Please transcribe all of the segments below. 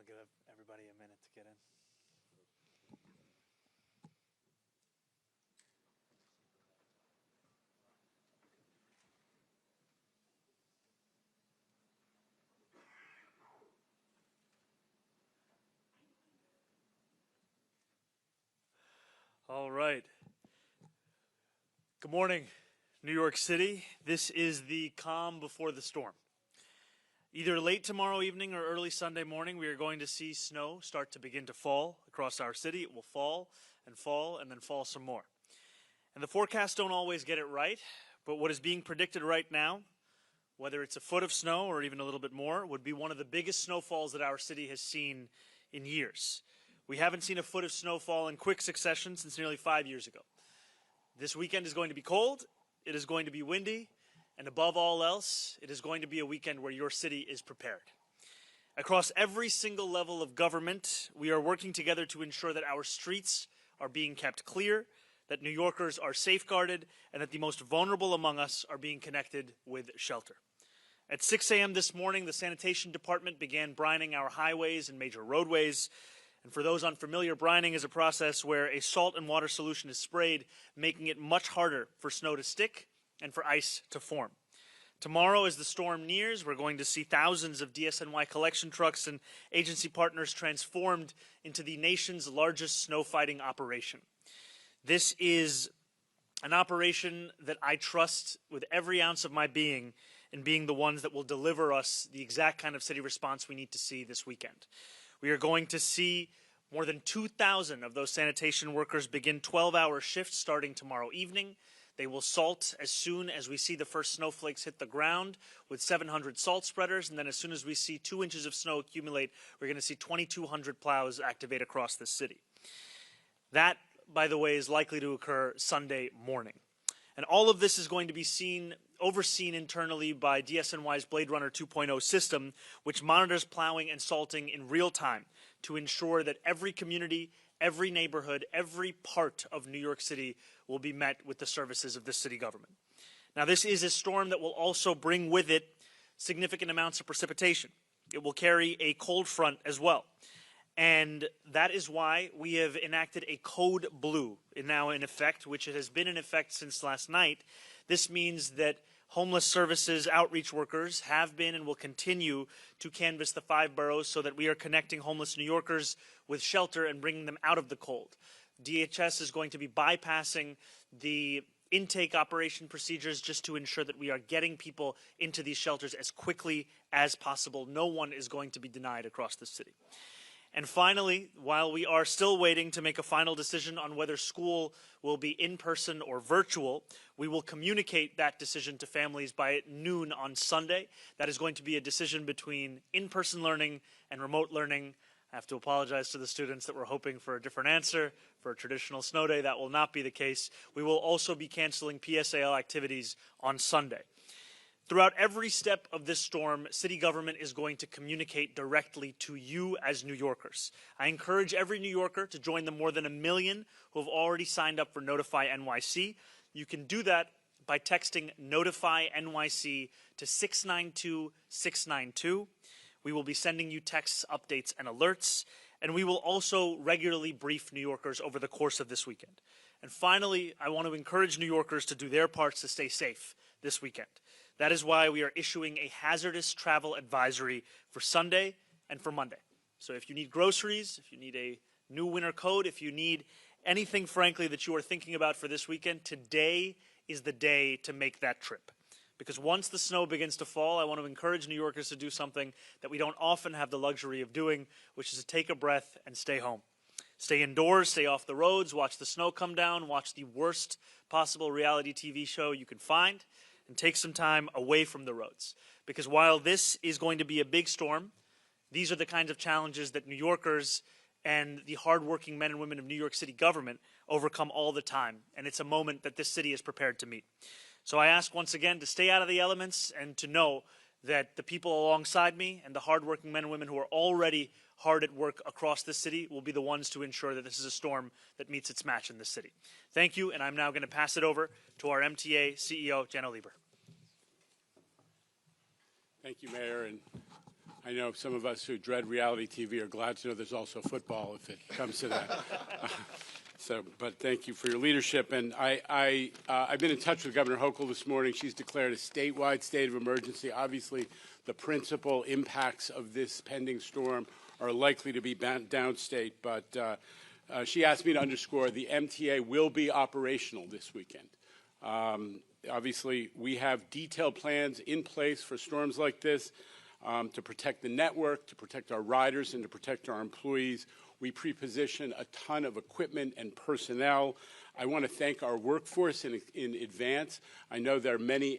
give everybody a minute to get in. All right. Good morning, New York City. This is the calm before the storm. Either late tomorrow evening or early Sunday morning, we are going to see snow start to begin to fall across our city. It will fall and then fall some more. And the forecasts don't always get it right, but what is being predicted right now, whether it's a foot of snow or even a little bit more, would be one of the biggest snowfalls that our city has seen in years. We haven't seen a foot of snowfall in quick succession since nearly 5 years ago. This weekend is going to be cold, it is going to be windy, and above all else, it is going to be a weekend where your city is prepared. Across every single level of government, we are working together to ensure that our streets are being kept clear, that New Yorkers are safeguarded, and that the most vulnerable among us are being connected with shelter. At 6 a.m. this morning, the sanitation department began brining our highways and major roadways. And for those unfamiliar, brining is a process where a salt and water solution is sprayed, making it much harder for snow to stick and for ice to form. Tomorrow, as the storm nears, we're going to see thousands of DSNY collection trucks and agency partners transformed into the nation's largest snow fighting operation. This is an operation that I trust with every ounce of my being in being the ones that will deliver us the exact kind of city response we need to see this weekend. We are going to see more than 2,000 of those sanitation workers begin 12-hour shifts starting tomorrow evening. They will salt as soon as we see the first snowflakes hit the ground with 700 salt spreaders, and then as soon as we see 2 inches of snow accumulate, we're going to see 2,200 plows activate across the city. That, by the way, is likely to occur Sunday morning. And all of this is going to be overseen internally by DSNY's Blade Runner 2.0 system, which monitors plowing and salting in real time to ensure that every community, every neighborhood, every part of New York City will be met with the services of the city government. Now, this is a storm that will also bring with it significant amounts of precipitation. It will carry a cold front as well. And that is why we have enacted a Code Blue now in effect, which has been in effect since last night. This means that homeless services outreach workers have been and will continue to canvass the 5 boroughs so that we are connecting homeless New Yorkers with shelter and bringing them out of the cold. DHS is going to be bypassing the intake operation procedures just to ensure that we are getting people into these shelters as quickly as possible. No one is going to be denied across the city. And finally, while we are still waiting to make a final decision on whether school will be in person or virtual, we will communicate that decision to families by noon on Sunday. That is going to be a decision between in-person learning and remote learning. I have to apologize to the students that were hoping for a different answer. For a traditional snow day, that will not be the case. We will also be canceling PSAL activities on Sunday. Throughout every step of this storm, city government is going to communicate directly to you as New Yorkers. I encourage every New Yorker to join the more than 1 million who have already signed up for Notify NYC. You can do that by texting Notify NYC to 692-692. We will be sending you texts, updates, and alerts, and we will also regularly brief New Yorkers over the course of this weekend. And finally, I want to encourage New Yorkers to do their parts to stay safe this weekend. That is why we are issuing a hazardous travel advisory for Sunday and for Monday. So if you need groceries, if you need a new winter coat, if you need anything, frankly, that you are thinking about for this weekend, today is the day to make that trip. Because once the snow begins to fall, I want to encourage New Yorkers to do something that we don't often have the luxury of doing, which is to take a breath and stay home. Stay indoors, stay off the roads, watch the snow come down, watch the worst possible reality TV show you can find, and take some time away from the roads. Because while this is going to be a big storm, these are the kinds of challenges that New Yorkers and the hardworking men and women of New York City government overcome all the time. And it's a moment that this city is prepared to meet. So I ask once again to stay out of the elements and to know that the people alongside me and the hardworking men and women who are already hard at work across the city will be the ones to ensure that this is a storm that meets its match in the city. Thank you, and I'm now going to pass it over to our MTA CEO, Janno Lieber. Thank you, Mayor, and I know some of us who dread reality TV are glad to know there's also football if it comes to that. But thank you for your leadership. And I've been in touch with Governor Hochul this morning. She's declared a statewide state of emergency. Obviously, the principal impacts of this pending storm are likely to be downstate, but she asked me to underscore the MTA will be operational this weekend. Obviously, we have detailed plans in place for storms like this to protect the network, to protect our riders, and to protect our employees. We pre-position a ton of equipment and personnel. I want to thank our workforce in advance. I know there are many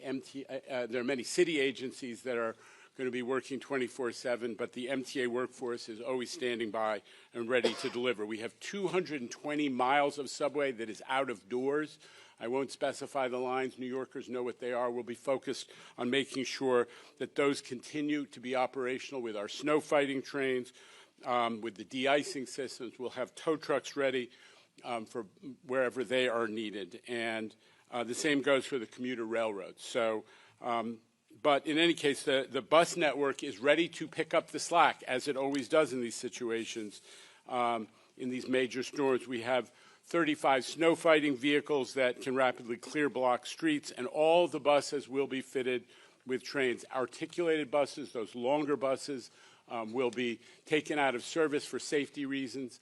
city agencies that are going to be working 24/7, but the MTA workforce is always standing by and ready to deliver. We have 220 miles of subway that is out of doors. I won't specify the lines. New Yorkers know what they are. We'll be focused on making sure that those continue to be operational with our snow fighting trains, with the de-icing systems. We'll have tow trucks ready for wherever they are needed. And the same goes for the commuter railroads. So, but in any case, the bus network is ready to pick up the slack, as it always does in these situations. In these major storms, we have 35 snow fighting vehicles that can rapidly clear block streets, and all the buses will be fitted with trains. Articulated buses, those longer buses, will be taken out of service for safety reasons,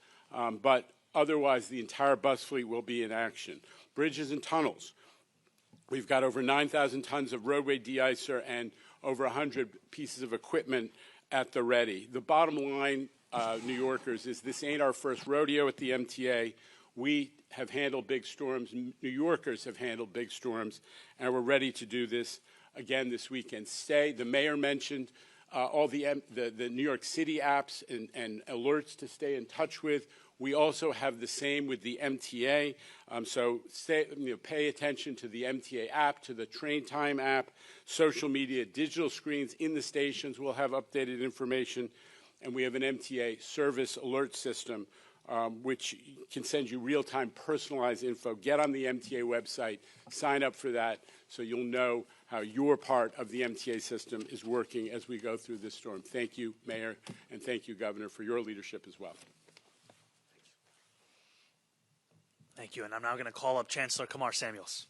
but otherwise the entire bus fleet will be in action. Bridges and tunnels. We've got over 9,000 tons of roadway de-icer and over 100 pieces of equipment at the ready. The bottom line, New Yorkers, is this ain't our first rodeo at the MTA. We have handled big storms. New Yorkers have handled big storms, and we're ready to do this again this weekend. The mayor mentioned all the New York City apps and alerts to stay in touch with. We also have the same with the MTA. So pay attention to the MTA app, to the Train Time app, social media, digital screens in the stations. We'll have updated information. And we have an MTA service alert system, which can send you real-time personalized info. Get on the MTA website, sign up for that, so you'll know how your part of the MTA system is working as we go through this storm. Thank you, Mayor, and thank you, Governor, for your leadership as well. Thank you, and I'm now going to call up Chancellor Kamar Samuels.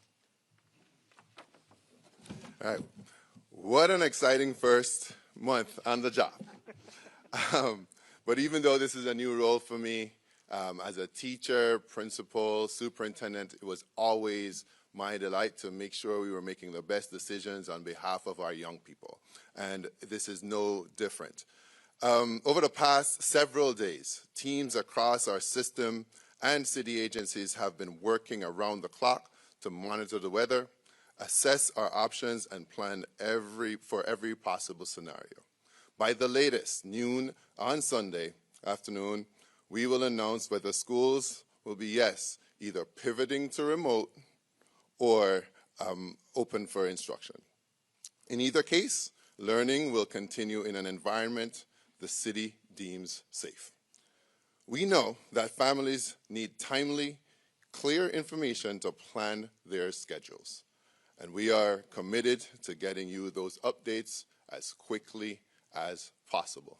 All right. What an exciting first month on the job. But even though this is a new role for me, as a teacher, principal, superintendent, it was always my delight to make sure we were making the best decisions on behalf of our young people. And this is no different. Over the past several days, teams across our system and city agencies have been working around the clock to monitor the weather, assess our options, and plan for every possible scenario. By the latest, noon on Sunday afternoon, we will announce whether schools will be, either pivoting to remote or open for instruction. In either case, learning will continue in an environment the city deems safe. We know that families need timely, clear information to plan their schedules, and we are committed to getting you those updates as quickly as possible.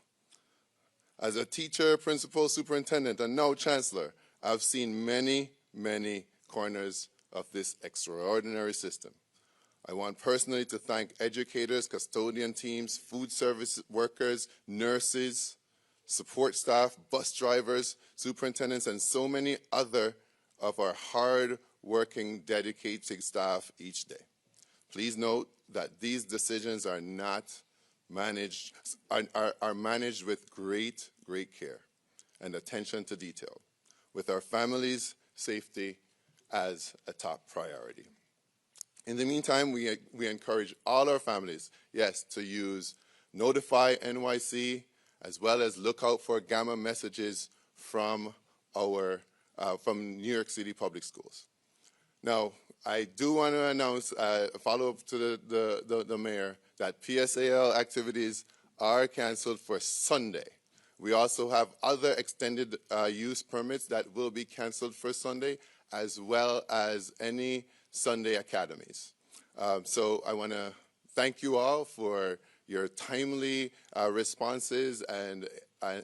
As a teacher, principal, superintendent, and now chancellor, I've seen many, many corners of this extraordinary system. I want personally to thank educators, custodian teams, food service workers, nurses, support staff, bus drivers, superintendents, and so many other of our hard-working, dedicated staff each day. Please note that these decisions are managed with great care and attention to detail, with our families' safety as a top priority. In the meantime, we encourage all our families, to use Notify NYC, as well as look out for gamma messages from New York City Public Schools. Now, I do want to announce a follow-up to the mayor that PSAL activities are canceled for Sunday. We also have other extended use permits that will be canceled for Sunday, as well as any Sunday academies. So I want to thank you all for your timely responses and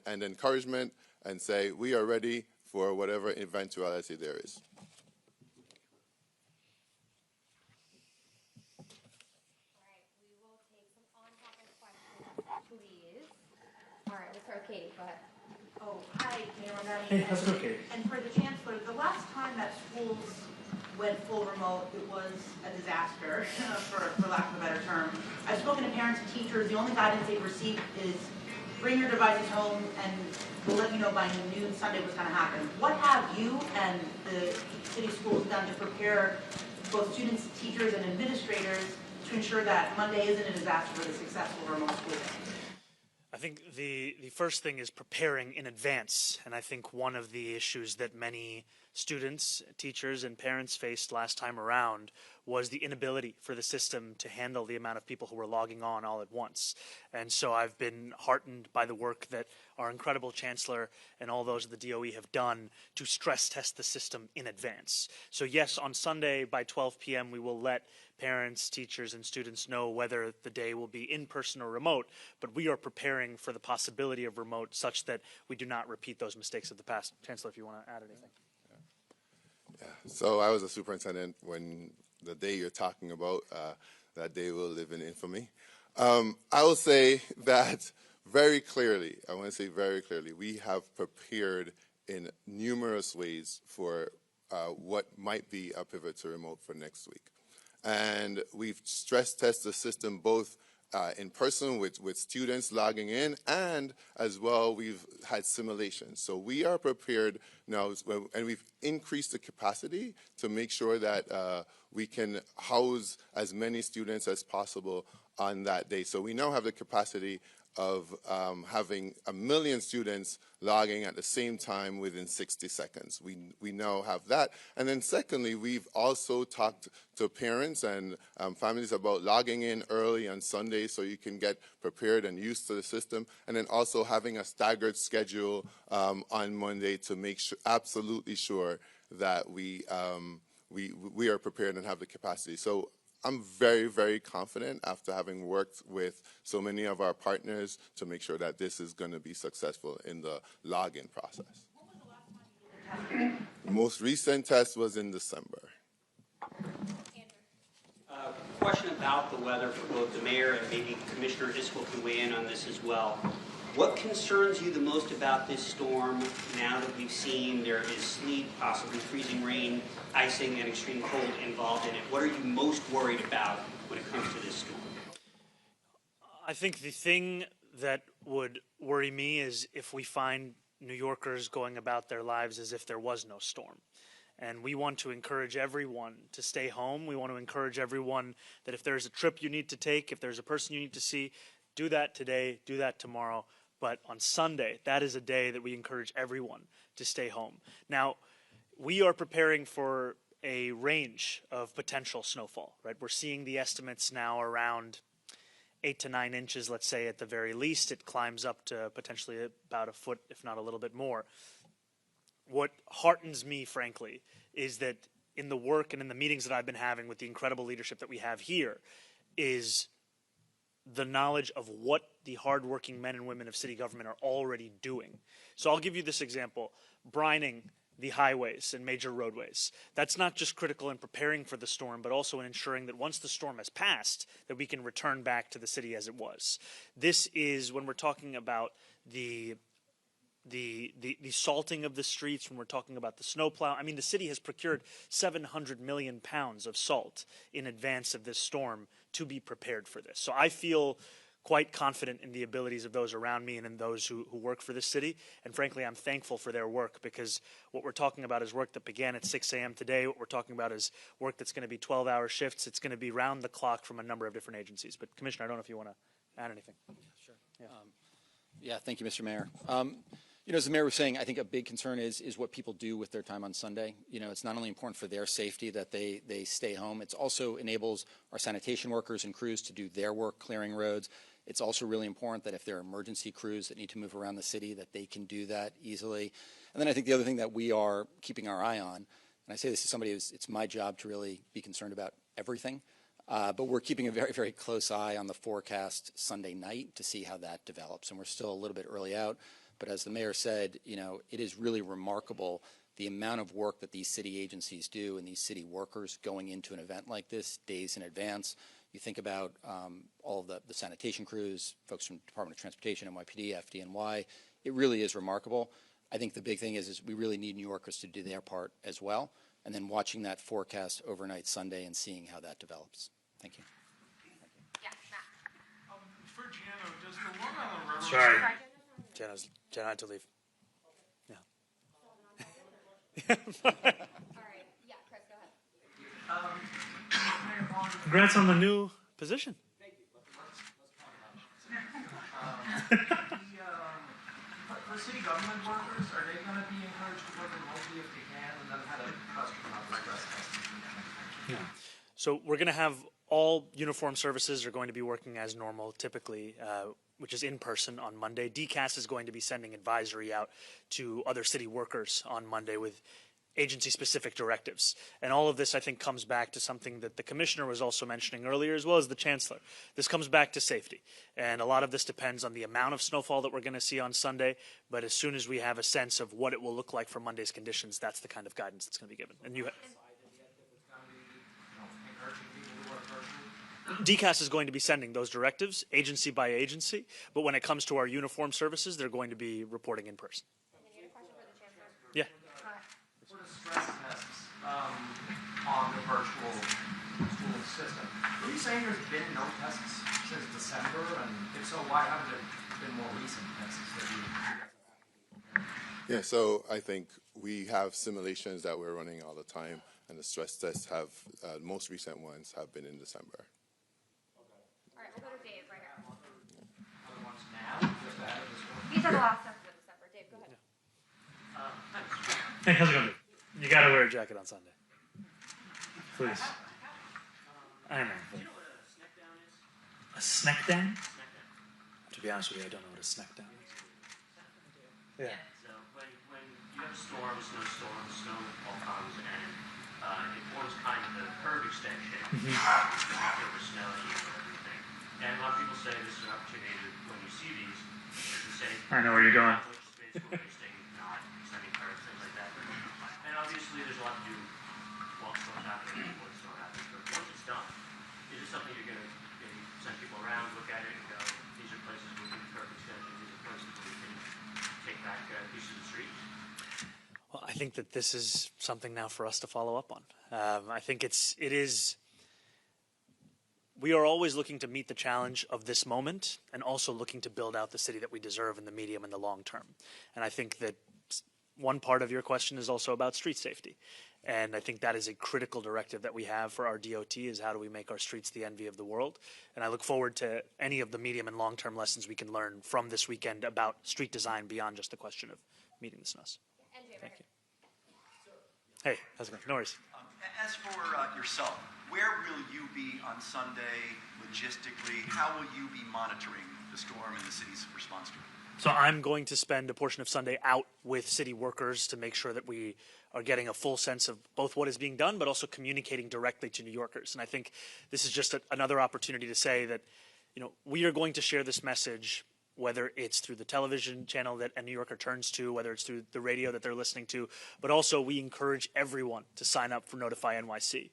encouragement, and say we are ready for whatever eventuality there is. All right, we'll start with Katie. Go ahead. Oh, hi, Mayor Mamdani. Hey, how's it going, Katie? And for the Chancellor, the last time that schools went full remote, it was a disaster, for lack of a better term. I've spoken to parents and teachers. The only guidance they've received is bring your devices home and we'll let you know by noon Sunday what's going to happen. What have you and the city schools done to prepare both students, teachers, and administrators to ensure that Monday isn't a disaster for the successful remote school day? I think the first thing is preparing in advance, and I think one of the issues that many students, teachers, and parents faced last time around was the inability for the system to handle the amount of people who were logging on all at once. And so I've been heartened by the work that our incredible Chancellor and all those of the DOE have done to stress test the system in advance. So yes, on Sunday by 12 p.m. we will let parents, teachers, and students know whether the day will be in person or remote, but we are preparing for the possibility of remote such that we do not repeat those mistakes of the past. Chancellor, if you want to add anything. Yeah. So I was a superintendent when the day you're talking about, that day will live in infamy. I will say that very clearly, I want to say very clearly, we have prepared in numerous ways for what might be a pivot to remote for next week. And we've stress tested the system both in person with students logging in, and as well we've had simulations. So we are prepared now, and we've increased the capacity to make sure that we can house as many students as possible on that day. So we now have the capacity of having 1 million students logging at the same time within 60 seconds. We now have that. And then secondly, we've also talked to parents and families about logging in early on Sunday so you can get prepared and used to the system, and then also having a staggered schedule on Monday to make sure, absolutely sure that we are prepared and have the capacity. So I'm very, very confident after having worked with so many of our partners to make sure that this is going to be successful in the login process. When was the last time you did a test? The most recent test was in December. Question about the weather for both the mayor and maybe Commissioner Iskel can weigh in on this as well. What concerns you the most about this storm now that we've seen there is sleet, possibly freezing rain, icing, and extreme cold involved in it? What are you most worried about when it comes to this storm? I think the thing that would worry me is if we find New Yorkers going about their lives as if there was no storm. And we want to encourage everyone to stay home. We want to encourage everyone that if there's a trip you need to take, if there's a person you need to see, do that today, do that tomorrow. But on Sunday, that is a day that we encourage everyone to stay home. Now, we are preparing for a range of potential snowfall, right? We're seeing the estimates now around 8 to 9 inches, let's say at the very least. It climbs up to potentially about a foot, if not a little bit more. What heartens me, frankly, is that in the work and in the meetings that I've been having with the incredible leadership that we have here is the knowledge of what the hardworking men and women of city government are already doing. So I'll give you this example. Brining the highways and major roadways. That's not just critical in preparing for the storm, but also in ensuring that once the storm has passed, that we can return back to the city as it was. This is when we're talking about the salting of the streets, when we're talking about the snowplow. I mean, the city has procured 700 million pounds of salt in advance of this storm to be prepared for this. So I feel quite confident in the abilities of those around me and in those who work for this city. And frankly, I'm thankful for their work, because what we're talking about is work that began at 6 a.m. today. What we're talking about is work that's going to be 12-hour shifts. It's going to be round the clock from a number of different agencies. But Commissioner, I don't know if you want to add anything. Sure. Yeah. Thank you, Mr. Mayor. You know, as the mayor was saying, I think a big concern is what people do with their time on Sunday. You know, it's not only important for their safety that they stay home, it also enables our sanitation workers and crews to do their work clearing roads. It's also really important that if there are emergency crews that need to move around the city, that they can do that easily. And then I think the other thing that we are keeping our eye on, and I say this to somebody who's, it's my job to really be concerned about everything, But we're keeping a very, very close eye on the forecast Sunday night to see how that develops. And we're still a little bit early out. But as the mayor said, it is really remarkable the amount of work that these city agencies do and these city workers going into an event like this days in advance. You think about all of the sanitation crews, folks from Department of Transportation, NYPD, FDNY. It really is remarkable. I think the big thing is we really need New Yorkers to do their part as well, and then watching that forecast overnight Sunday and seeing how that develops. Thank you. Yeah, Matt. For Gianno, does the Long Island Railroad... Sorry. Sorry, Jenna had to leave. Yeah. All right. Yeah, Chris, go ahead. Congrats on the new position. Thank you. For city government workers, are they going to be encouraged to work remotely if they can? And then I had a question about the stress testing. So we're going to have all uniform services are going to be working as normal, typically, which is in person on Monday. DCAS is going to be sending advisory out to other city workers on Monday with agency-specific directives. And all of this, I think, comes back to something that the commissioner was also mentioning earlier, as well as the chancellor. This comes back to safety. And a lot of this depends on the amount of snowfall that we're going to see on Sunday. But as soon as we have a sense of what it will look like for Monday's conditions, that's the kind of guidance that's going to be given. And DCAS is going to be sending those directives agency by agency, but when it comes to our uniform services, they're going to be reporting in person. And then you had a question for the chancellor? Yeah. Go ahead. For the stress tests on the virtual school system, are you saying there's been no tests since December? And if so, why haven't there been more recent tests that you Yeah, so I think we have simulations that we're running all the time, and the stress tests have, most recent ones have been in December. All right, we'll go to Dave right here. other ones now, just ahead of this one? These are the last steps of December. Dave, go ahead. Hey, how's it going? You got to wear a jacket on Sunday. Please. I know. Do you know what a snack down is? A snack down? Snack down. To be honest with you, I don't know what a snack down is. Yeah. So when you have a storm, a snowstorm, snow all comes, and it forms kind of a curved extension over snow and everything. And a lot of people say this is an opportunity to, when you see these, to say, I know where you're going. how much space we're wasting, not extending curves, things like that. And obviously there's a lot to do while snow's happening, before the snow happens. But once it's done, is this something you're going to maybe send people around, look at it, and go, these are places where we can curve extensions, these are places where we can take back pieces of the street? Well, I think that this is something now for us to follow up on. I think it is. We are always looking to meet the challenge of this moment and also looking to build out the city that we deserve in the medium and the long term. And I think that one part of your question is also about street safety. And I think that is a critical directive that we have for our DOT is how do we make our streets the envy of the world. And I look forward to any of the medium and long-term lessons we can learn from this weekend about street design beyond just the question of meeting the snows. Thank you. Hey, how's it going? No worries. As for yourself, where will you be on Sunday logistically? How will you be monitoring the storm and the city's response to it? So I'm going to spend a portion of Sunday out with city workers to make sure that we are getting a full sense of both what is being done, but also communicating directly to New Yorkers. And I think this is just another opportunity to say that, we are going to share this message, whether it's through the television channel that a New Yorker turns to, whether it's through the radio that they're listening to, but also we encourage everyone to sign up for Notify NYC.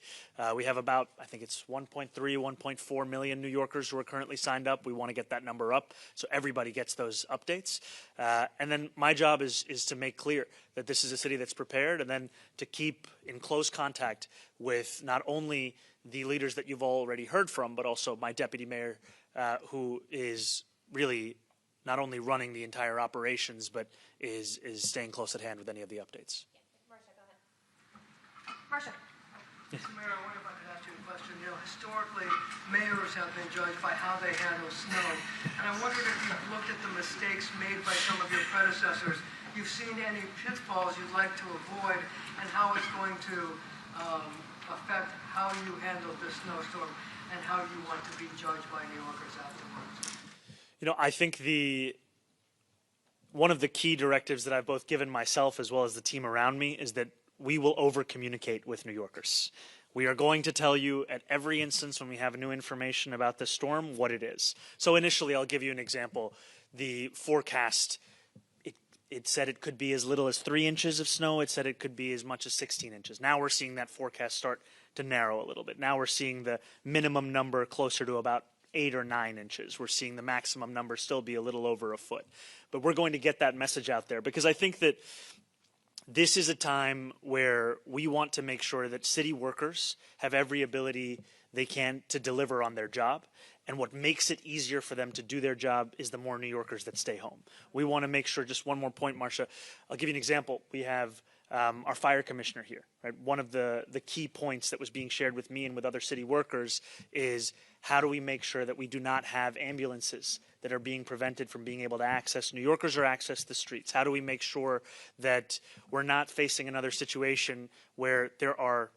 We have about, I think it's 1.3, 1.4 million New Yorkers who are currently signed up. We want to get that number up so everybody gets those updates. And then my job is to make clear that this is a city that's prepared, and then to keep in close contact with not only the leaders that you've already heard from, but also my deputy mayor, who is really not only running the entire operations, but is staying close at hand with any of the updates. Marcia, go ahead. Marcia. Mr. Mayor, I wonder if I could ask you a question. Historically, mayors have been judged by how they handle snow. And I wondered if you've looked at the mistakes made by some of your predecessors. You've seen any pitfalls you'd like to avoid and how it's going to affect how you handle this snowstorm and how you want to be judged by New Yorkers afterwards. I think one of the key directives that I've both given myself as well as the team around me is that we will over-communicate with New Yorkers. We are going to tell you at every instance when we have new information about this storm what it is. So initially, I'll give you an example. The forecast, it said it could be as little as 3 inches of snow. It said it could be as much as 16 inches. Now we're seeing that forecast start to narrow a little bit. Now we're seeing the minimum number closer to about 8 or 9 inches. We're seeing the maximum number still be a little over a foot. But we're going to get that message out there because I think that this is a time where we want to make sure that city workers have every ability they can to deliver on their job. And what makes it easier for them to do their job is the more New Yorkers that stay home. We want to make sure, just one more point, Marcia, I'll give you an example. We have our fire commissioner here. Right? One of the key points that was being shared with me and with other city workers is how do we make sure that we do not have ambulances that are being prevented from being able to access New Yorkers or access the streets? How do we make sure that we're not facing another situation where there are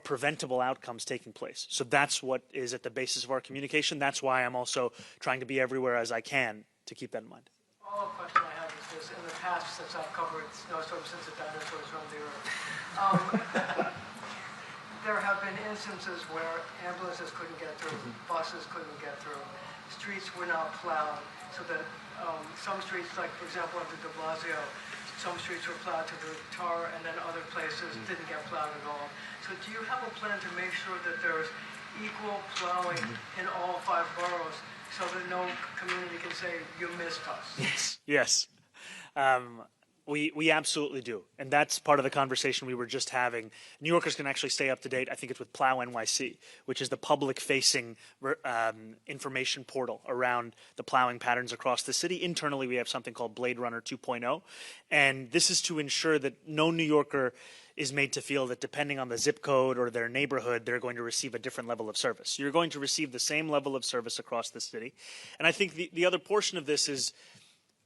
preventable outcomes taking place? So that's what is at the basis of our communication. That's why I'm also trying to be everywhere as I can to keep that in mind. The follow-up question I have is this: in the past, since I've covered snowstorms since the dinosaurs roamed the earth, there have been instances where ambulances couldn't get through, buses couldn't get through, streets were not plowed, so that some streets, like for example under de Blasio, some streets were plowed to the tar, and then other places didn't get plowed at all. So do you have a plan to make sure that there's equal plowing in all 5 boroughs so that no community can say, you missed us? Yes. We absolutely do. And that's part of the conversation we were just having. New Yorkers can actually stay up to date. I think it's with Plow NYC, which is the public-facing information portal around the plowing patterns across the city. Internally, we have something called Blade Runner 2.0. And this is to ensure that no New Yorker is made to feel that depending on the zip code or their neighborhood, they're going to receive a different level of service. You're going to receive the same level of service across the city. And I think the other portion of this is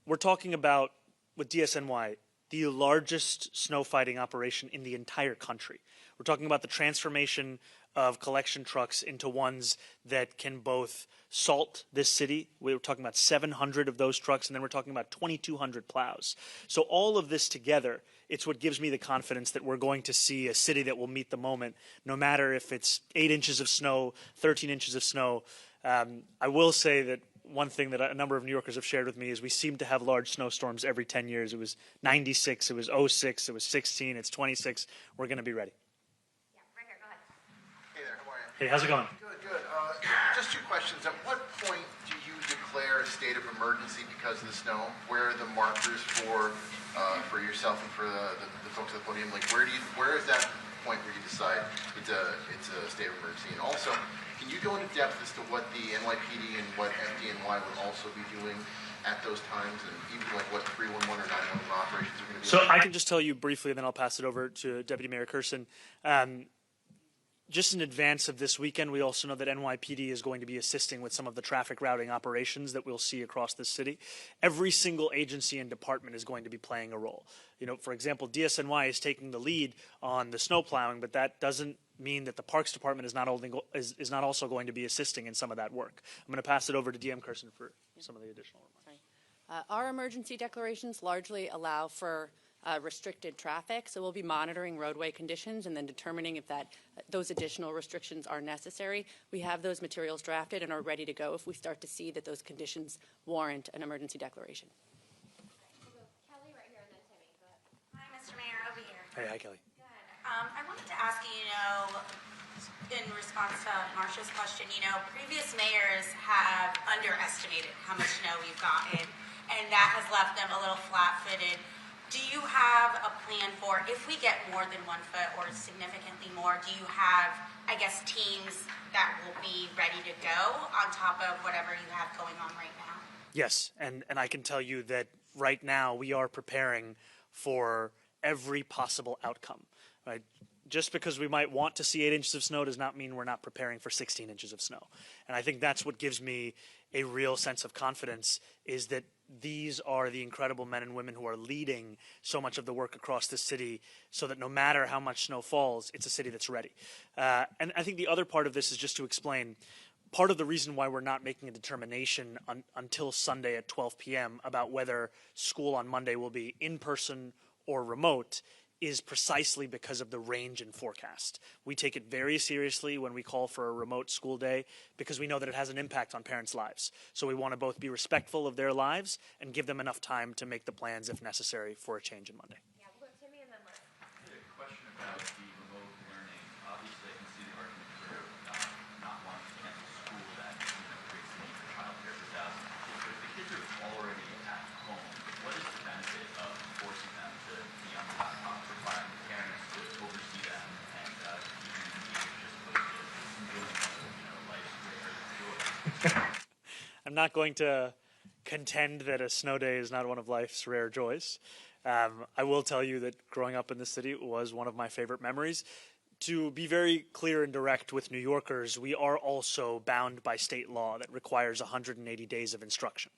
we're talking about, with DSNY, the largest snow fighting operation in the entire country. We're talking about the transformation of collection trucks into ones that can both salt this city. We're talking about 700 of those trucks, and then we're talking about 2,200 plows. So all of this together, it's what gives me the confidence that we're going to see a city that will meet the moment, no matter if it's 8 inches of snow, 13 inches of snow. I will say that one thing that a number of New Yorkers have shared with me is we seem to have large snowstorms every 10 years. It was 96, it was 06, it was 16, it's 26. We're going to be ready. Yeah, right here, go ahead. Hey there, how are you? Hey, how's it going? Good, good. Just 2 questions. At what point do you declare a state of emergency because of the snow? Where are the markers for yourself and for the folks at the podium? Like, where is that point where you decide it's a state of emergency? And also, can you go into depth as to what the NYPD and what FDNY will also be doing at those times, and even like what 311 or 911 operations are going to be? So I can just tell you briefly, and then I'll pass it over to Deputy Mayor Kersen. Just in advance of this weekend, we also know that NYPD is going to be assisting with some of the traffic routing operations that we'll see across the city. Every single agency and department is going to be playing a role. You know, for example, DSNY is taking the lead on the snow plowing, but that doesn't mean that the Parks Department is not also going to be assisting in some of that work. I'm going to pass it over to DM Kersen for some of the additional remarks. Our emergency declarations largely allow for restricted traffic, so we'll be monitoring roadway conditions and then determining if those additional restrictions are necessary. We have those materials drafted and are ready to go if we start to see that those conditions warrant an emergency declaration. Kelly right here and then Timmy. Go ahead. Hi, Mr. Mayor, over here. Hey, hi, Kelly. Good. I wanted to ask you, in response to Marcia's question, previous mayors have underestimated how much snow we've gotten, and that has left them a little flat-footed. Do you have a plan for, if we get more than 1 foot or significantly more, do you have, teams that will be ready to go on top of whatever you have going on right now? Yes, and I can tell you that right now we are preparing for every possible outcome. Right? Just because we might want to see 8 inches of snow does not mean we're not preparing for 16 inches of snow. And I think that's what gives me a real sense of confidence, is that these are the incredible men and women who are leading so much of the work across the city, so that no matter how much snow falls, it's a city that's ready. And I think the other part of this is just to explain, part of the reason why we're not making a determination until Sunday at 12 p.m. about whether school on Monday will be in person or remote is precisely because of the range in forecast. We take it very seriously when we call for a remote school day because we know that it has an impact on parents' lives. So we want to both be respectful of their lives and give them enough time to make the plans if necessary for a change in Monday. Yeah, we'll go to Timmy and then Liz. A question about the remote learning. Obviously, I can see the argument for not wanting to cancel school that creates the need for childcare for thousands of kids. But if the kids are already at home, what is the benefit of forcing them to be on the laptop, requiring parents to oversee them and keeping them engaged as opposed to enjoying life's rare joys? I'm not going to contend that a snow day is not one of life's rare joys. I will tell you that growing up in the city was one of my favorite memories. To be very clear and direct with New Yorkers, we are also bound by state law that requires 180 days of instruction.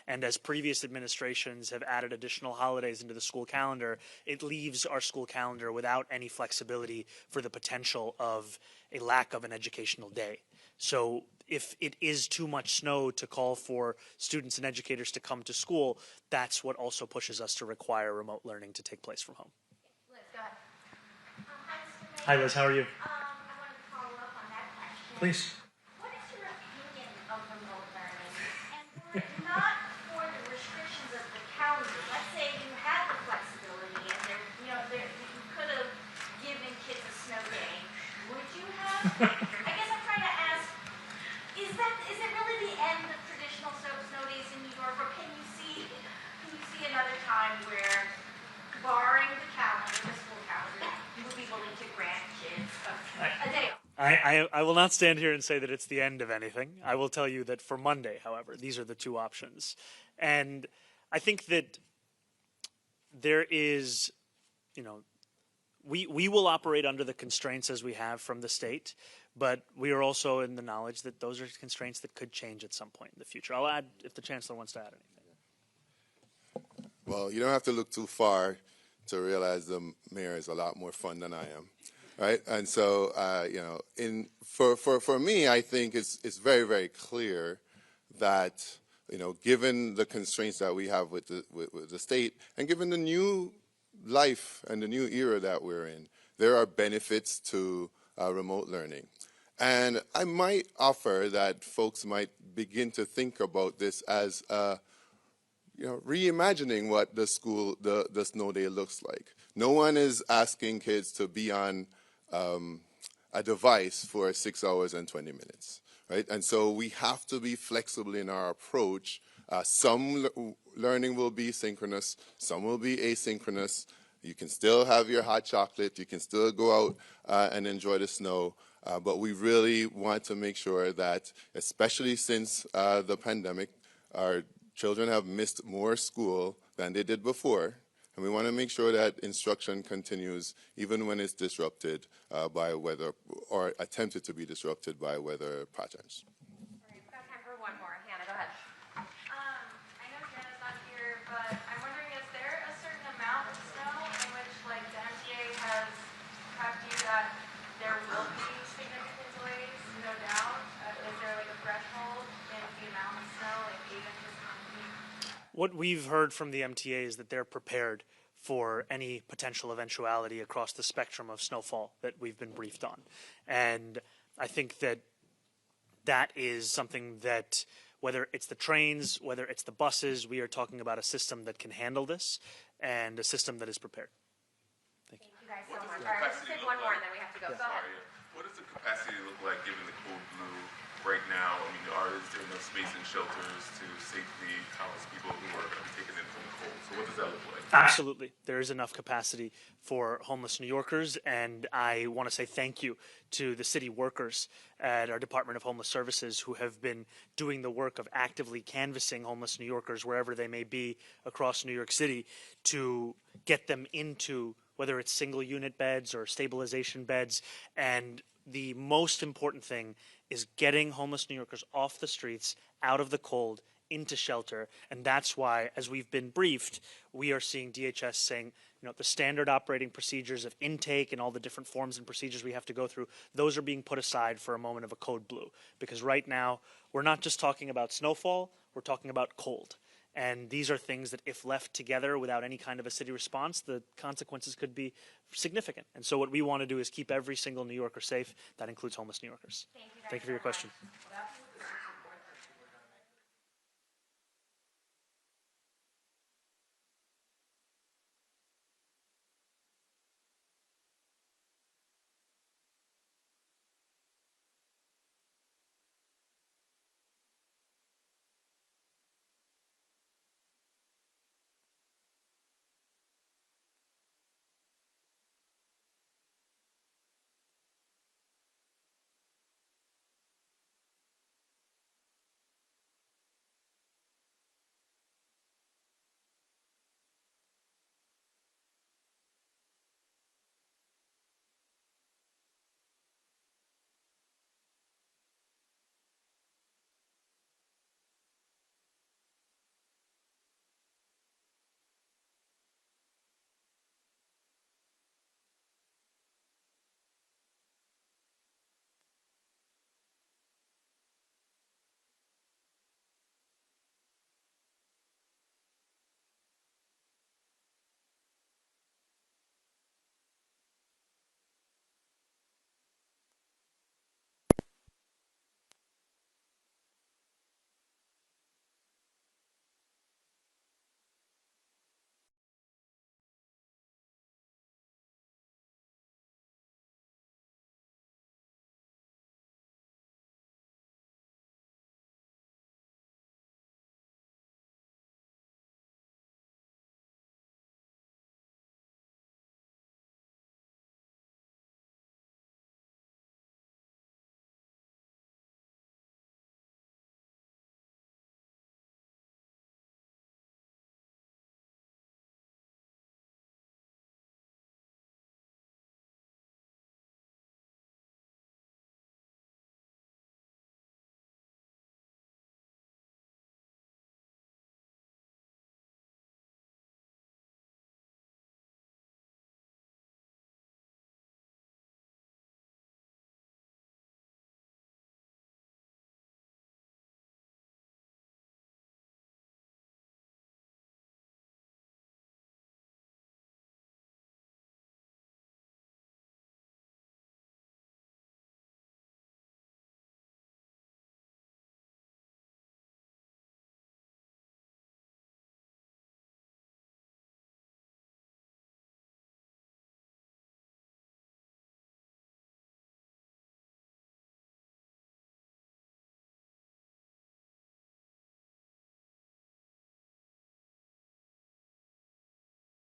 And as previous administrations have added additional holidays into the school calendar, it leaves our school calendar without any flexibility for the potential of a lack of an educational day. So if it is too much snow to call for students and educators to come to school, that's what also pushes us to require remote learning to take place from home. Liz, go ahead. Hi, Liz. How are you? I wanted to follow up on that question. Please. What is your opinion of remote learning? And were it not for the restrictions of the calendar, let's say you had the flexibility and you could have given kids a snow day, would you have? I guess I'm trying to ask, is it really the end of traditional snow days in New York, or can you see another time where, barring the calendar, the school calendar, you would be willing to grant kids a day off? I will not stand here and say that it's the end of anything. I will tell you that for Monday, however, these are the two options. And I think that there is, we will operate under the constraints as we have from the state, but we are also in the knowledge that those are constraints that could change at some point in the future. I'll add if the Chancellor wants to add anything. Well, you don't have to look too far to realize the mayor is a lot more fun than I am, right? And so, for me, I think it's very, very clear that, given the constraints that we have with the state, and given the new life and the new era that we're in, there are benefits to remote learning. And I might offer that folks might begin to think about this as reimagining what the snow day looks like. No one is asking kids to be on a device for 6 hours and 20 minutes, right? And so we have to be flexible in our approach. Some learning will be synchronous, some will be asynchronous. You can still have your hot chocolate, you can still go out and enjoy the snow, but we really want to make sure that, especially since the pandemic, our children have missed more school than they did before, and we want to make sure that instruction continues even when it's disrupted by weather, or attempted to be disrupted by weather patterns. All right, we've got time for one more. Hannah, go ahead. I know Jana's not here, but I'm wondering, is there a certain amount of snow in which, the MTA has prepped you that there will be significant delays, no doubt? Is there a threshold in the amount of snow, 8 inches? What we've heard from the MTA is that they're prepared for any potential eventuality across the spectrum of snowfall that we've been briefed on. And I think that that is something that, whether it's the trains, whether it's the buses, we are talking about a system that can handle this and a system that is prepared. Thank you. Thank you guys so much. All right, let's take one more and then we have to go. Go ahead. What does the capacity look like given the cold blue right now? I mean, is there enough space in shelters to safely house people who are going to be taken in from the cold? So what does that look like? Absolutely. There is enough capacity for homeless New Yorkers, and I want to say thank you to the city workers at our Department of Homeless Services who have been doing the work of actively canvassing homeless New Yorkers wherever they may be across New York City to get them into, whether it's single unit beds or stabilization beds. And the most important thing is getting homeless New Yorkers off the streets, out of the cold, into shelter. And that's why, as we've been briefed, we are seeing DHS saying, the standard operating procedures of intake and all the different forms and procedures we have to go through, those are being put aside for a moment of a code blue. Because right now, we're not just talking about snowfall, we're talking about cold. And these are things that, if left together without any kind of a city response, the consequences could be significant. And so what we want to do is keep every single New Yorker safe. That includes homeless New Yorkers. Thank you Thank you for your question. Well,